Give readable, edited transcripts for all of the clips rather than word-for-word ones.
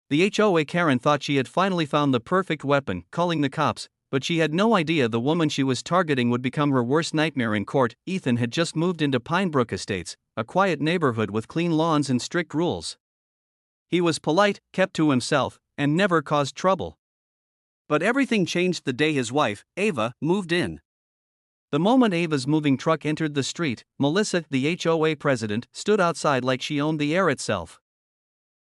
The HOA Karen thought she had finally found the perfect weapon, calling the cops, but she had no idea the woman she was targeting would become her worst nightmare in court. Ethan had just moved into Pinebrook Estates, a quiet neighborhood with clean lawns and strict rules. He was polite, kept to himself, and never caused trouble. But everything changed the day his wife, Ava, moved in. The moment Ava's moving truck entered the street, Melissa, the HOA president, stood outside like she owned the air itself.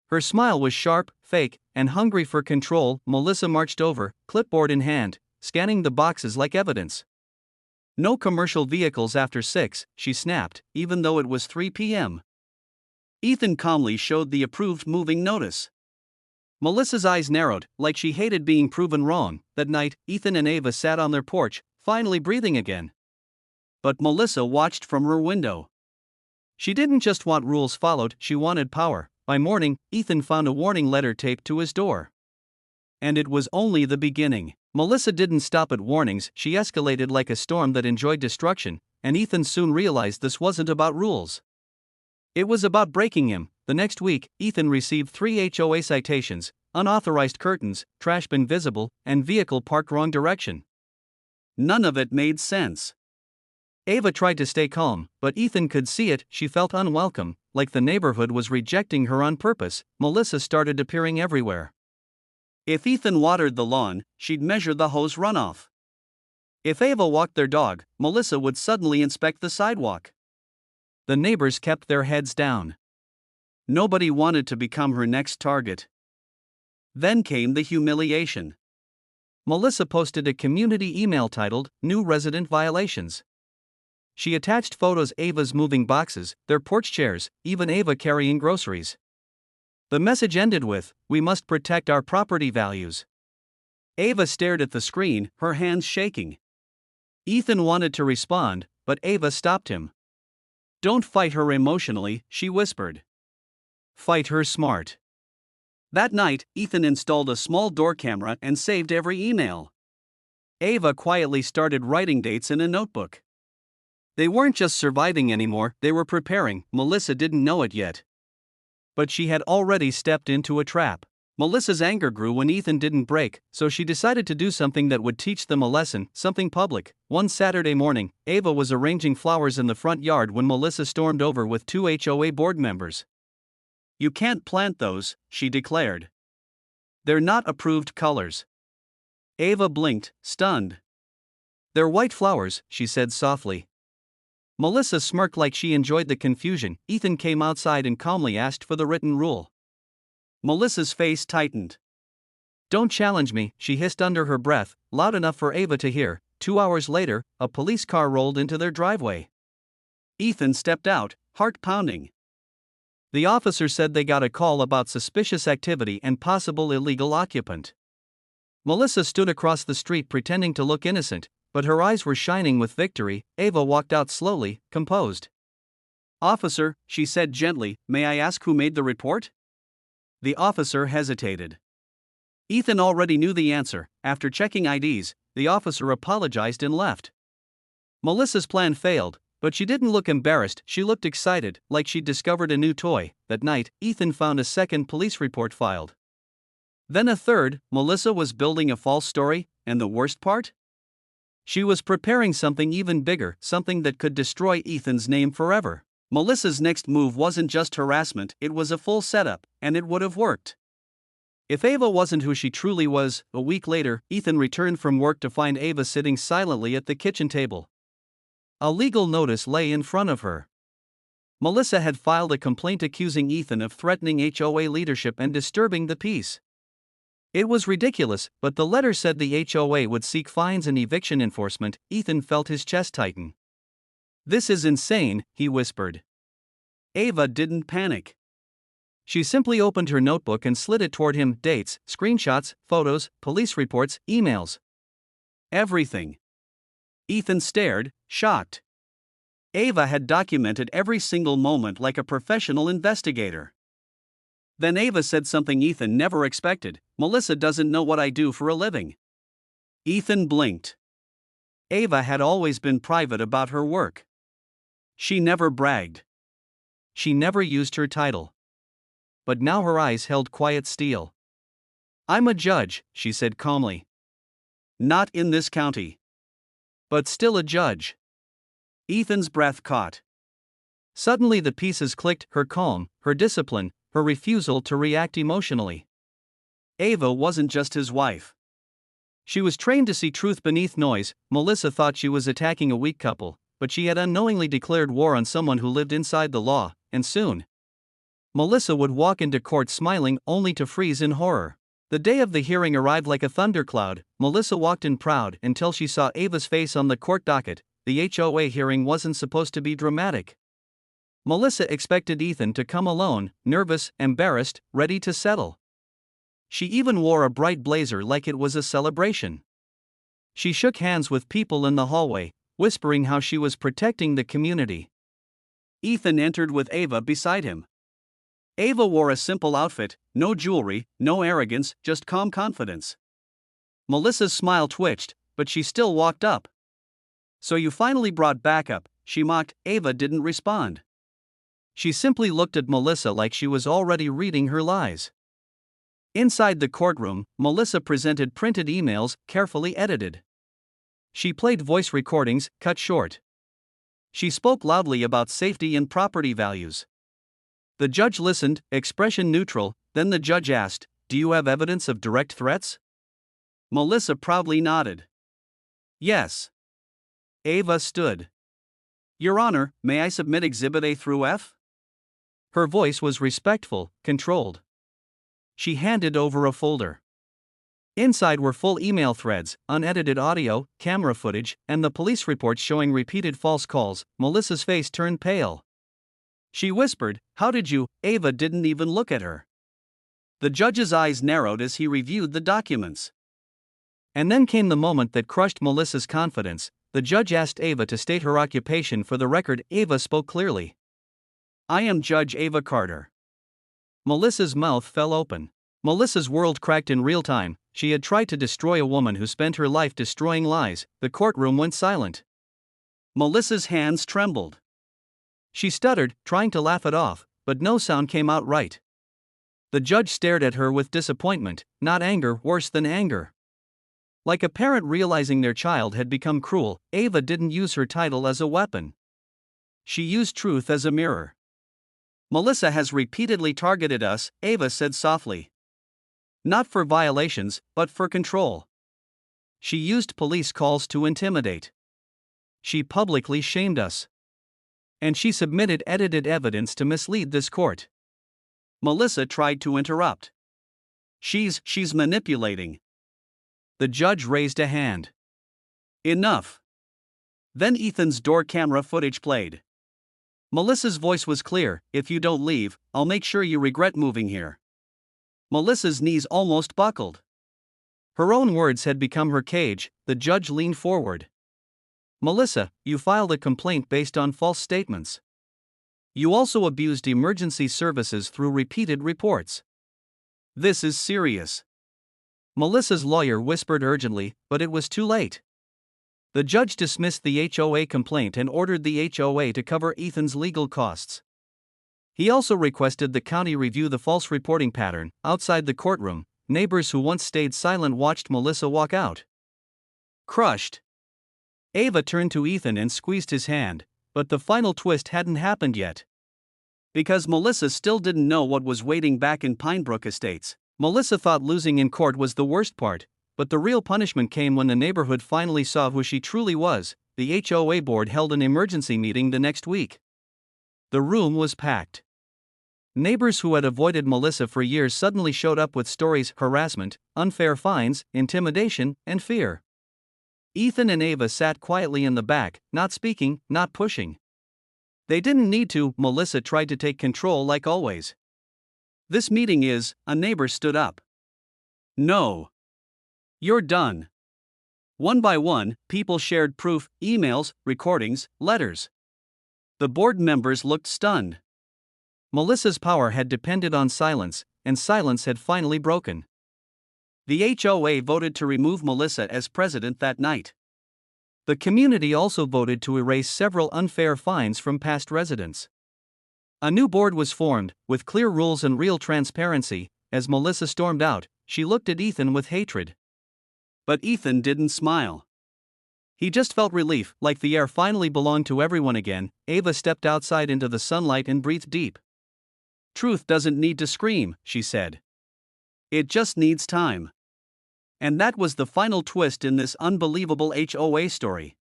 Her smile was sharp, fake, and hungry for control. Melissa marched over, clipboard in hand, scanning the boxes like evidence. No commercial vehicles after 6, she snapped, even though it was 3 p.m. Ethan calmly showed the approved moving notice. Melissa's eyes narrowed, like she hated being proven wrong. That night, Ethan and Ava sat on their porch, finally breathing again. But Melissa watched from her window. She didn't just want rules followed, she wanted power. By morning, Ethan found a warning letter taped to his door. And it was only the beginning. Melissa didn't stop at warnings, she escalated like a storm that enjoyed destruction, and Ethan soon realized this wasn't about rules. It was about breaking him. The next week, Ethan received 3 HOA citations: unauthorized curtains, trash bin visible, and vehicle parked wrong direction. None of it made sense. Ava tried to stay calm, but Ethan could see it. She felt unwelcome, like the neighborhood was rejecting her on purpose. Melissa started appearing everywhere. If Ethan watered the lawn, she'd measure the hose runoff. If Ava walked their dog, Melissa would suddenly inspect the sidewalk. The neighbors kept their heads down. Nobody wanted to become her next target. Then came the humiliation. Melissa posted a community email titled, "New Resident Violations." She attached photos: Ava's moving boxes, their porch chairs, even Ava carrying groceries. The message ended with, "We must protect our property values." Ava stared at the screen, her hands shaking. Ethan wanted to respond, but Ava stopped him. "Don't fight her emotionally," she whispered. "Fight her smart." That night, Ethan installed a small door camera and saved every email. Ava quietly started writing dates in a notebook. They weren't just surviving anymore, they were preparing. Melissa didn't know it yet. But she had already stepped into a trap. Melissa's anger grew when Ethan didn't break, so she decided to do something that would teach them a lesson, something public. One Saturday morning, Ava was arranging flowers in the front yard when Melissa stormed over with 2 HOA board members. "You can't plant those," she declared. "They're not approved colors." Ava blinked, stunned. "They're white flowers," she said softly. Melissa smirked like she enjoyed the confusion. Ethan came outside and calmly asked for the written rule. Melissa's face tightened. "Don't challenge me," she hissed under her breath, loud enough for Ava to hear. 2 hours later, a police car rolled into their driveway. Ethan stepped out, heart pounding. The officer said they got a call about suspicious activity and possible illegal occupant. Melissa stood across the street pretending to look innocent, but her eyes were shining with victory. Ava walked out slowly, composed. "Officer," she said gently, "may I ask who made the report?" The officer hesitated. Ethan already knew the answer. After checking IDs, the officer apologized and left. Melissa's plan failed, but she didn't look embarrassed, she looked excited, like she'd discovered a new toy. That night, Ethan found a second police report filed. Then a third. Melissa was building a false story, and the worst part? She was preparing something even bigger, something that could destroy Ethan's name forever. Melissa's next move wasn't just harassment, it was a full setup, and it would have worked. If Ava wasn't who she truly was. A week later, Ethan returned from work to find Ava sitting silently at the kitchen table. A legal notice lay in front of her. Melissa had filed a complaint accusing Ethan of threatening HOA leadership and disturbing the peace. It was ridiculous, but the letter said the HOA would seek fines and eviction enforcement. Ethan felt his chest tighten. "This is insane," he whispered. Ava didn't panic. She simply opened her notebook and slid it toward him: dates, screenshots, photos, police reports, emails. Everything. Ethan stared, shocked. Ava had documented every single moment like a professional investigator. Then Ava said something Ethan never expected: "Melissa doesn't know what I do for a living." Ethan blinked. Ava had always been private about her work. She never bragged. She never used her title. But now her eyes held quiet steel. I'm a judge, she said calmly. Not in this county. But still a judge. Ethan's breath caught. Suddenly the pieces clicked: her calm, her discipline, her refusal to react emotionally. Ava wasn't just his wife. She was trained to see truth beneath noise. Melissa thought she was attacking a weak couple, but she had unknowingly declared war on someone who lived inside the law, and soon Melissa would walk into court smiling only to freeze in horror. The day of the hearing arrived like a thundercloud. Melissa walked in proud until she saw Ava's face on the court docket. The HOA hearing wasn't supposed to be dramatic. Melissa expected Ethan to come alone, nervous, embarrassed, ready to settle. She even wore a bright blazer like it was a celebration. She shook hands with people in the hallway, whispering how she was protecting the community. Ethan entered with Ava beside him. Ava wore a simple outfit, no jewelry, no arrogance, just calm confidence. Melissa's smile twitched, but she still walked up. So you finally brought backup, she mocked. Ava didn't respond. She simply looked at Melissa like she was already reading her lies. Inside the courtroom, Melissa presented printed emails, carefully edited. She played voice recordings, cut short. She spoke loudly about safety and property values. The judge listened, expression neutral. Then the judge asked, "Do you have evidence of direct threats?" Melissa proudly nodded. Yes. Ava stood. Your Honor, may I submit Exhibit A through F? Her voice was respectful, controlled. She handed over a folder. Inside were full email threads, unedited audio, camera footage, and the police reports showing repeated false calls. Melissa's face turned pale. She whispered, "How did you?" Ava didn't even look at her. The judge's eyes narrowed as he reviewed the documents. And then came the moment that crushed Melissa's confidence. The judge asked Ava to state her occupation for the record. Ava spoke clearly. I am Judge Ava Carter. Melissa's mouth fell open. Melissa's world cracked in real time. She had tried to destroy a woman who spent her life destroying lies. The courtroom went silent. Melissa's hands trembled. She stuttered, trying to laugh it off, but no sound came out right. The judge stared at her with disappointment, not anger, worse than anger. Like a parent realizing their child had become cruel, Ava didn't use her title as a weapon. She used truth as a mirror. Melissa has repeatedly targeted us, Ava said softly. Not for violations, but for control. She used police calls to intimidate. She publicly shamed us. And she submitted edited evidence to mislead this court. Melissa tried to interrupt. She's manipulating. The judge raised a hand. Enough. Then Ethan's door camera footage played. Melissa's voice was clear, "If you don't leave, I'll make sure you regret moving here." Melissa's knees almost buckled. Her own words had become her cage. The judge leaned forward. Melissa, you filed a complaint based on false statements. You also abused emergency services through repeated reports. This is serious. Melissa's lawyer whispered urgently, but it was too late. The judge dismissed the HOA complaint and ordered the HOA to cover Ethan's legal costs. He also requested the county review the false reporting pattern. Outside the courtroom, neighbors who once stayed silent watched Melissa walk out. Crushed. Ava turned to Ethan and squeezed his hand, but the final twist hadn't happened yet. Because Melissa still didn't know what was waiting back in Pinebrook Estates. Melissa thought losing in court was the worst part, but the real punishment came when the neighborhood finally saw who she truly was. The HOA board held an emergency meeting the next week. The room was packed. Neighbors who had avoided Melissa for years suddenly showed up with stories: harassment, unfair fines, intimidation, and fear. Ethan and Ava sat quietly in the back, not speaking, not pushing. They didn't need to. Melissa tried to take control like always. This meeting is, a neighbor stood up. No. You're done. One by one, people shared proof, emails, recordings, letters. The board members looked stunned. Melissa's power had depended on silence, and silence had finally broken. The HOA voted to remove Melissa as president that night. The community also voted to erase several unfair fines from past residents. A new board was formed, with clear rules and real transparency. As Melissa stormed out, she looked at Ethan with hatred. But Ethan didn't smile. He just felt relief, like the air finally belonged to everyone again. Ava stepped outside into the sunlight and breathed deep. Truth doesn't need to scream, she said. It just needs time. And that was the final twist in this unbelievable HOA story.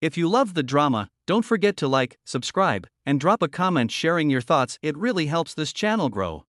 If you loved the drama, don't forget to like, subscribe, and drop a comment sharing your thoughts. It really helps this channel grow.